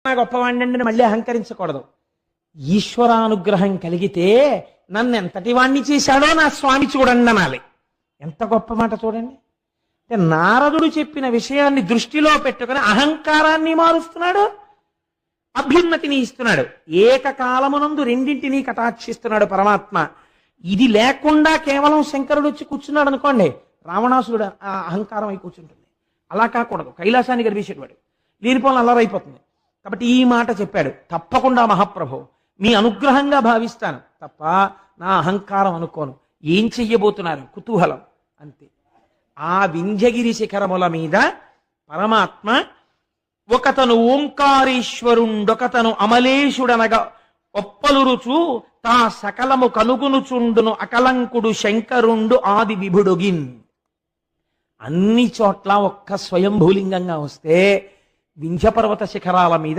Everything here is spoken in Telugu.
గొప్పవాణ్ణి మళ్ళీ అహంకరించకూడదు. ఈశ్వరానుగ్రహం కలిగితే నన్ను ఎంతటి వాణ్ణి చేశాడో నా స్వామి చూడండి అనాలి. ఎంత గొప్ప మాట చూడండి. అంటే నారదుడు చెప్పిన విషయాన్ని దృష్టిలో పెట్టుకుని అహంకారాన్ని మారుస్తున్నాడు, అభ్యున్నతిని ఇస్తున్నాడు. ఏకకాలమునందు రెండింటినీ కటాక్షిస్తున్నాడు పరమాత్మ. ఇది లేకుండా కేవలం శంకరుడు వచ్చి కూర్చున్నాడు అనుకోండి, రావణాసురుడు అహంకారం అయి కూర్చుంటుంది. అలా కాకూడదు. కైలాసాన్ని గర్భించేవాడు లేనిపోలను అల్లరైపోతుంది. కాబట్టి ఈ మాట చెప్పాడు. తప్పకుండా మహాప్రభు మీ అనుగ్రహంగా భావిస్తాను తప్ప నా అహంకారం అనుకోను. ఏం చెయ్యబోతున్నారు కుతూహలం అంతే. ఆ వింధ్యగిరి శిఖరముల మీద పరమాత్మ ఒకతను ఓంకారేశ్వరుండొకతను అమలేశుడనగా ఒప్పలురుచు తా సకలము కనుగునుచుండును అకలంకుడు శంకరుండు ఆది విభుడుగిన్. అన్ని చోట్ల ఒక్క స్వయంభూలింగంగా వస్తే వింధ్యపర్వత శిఖరాల మీద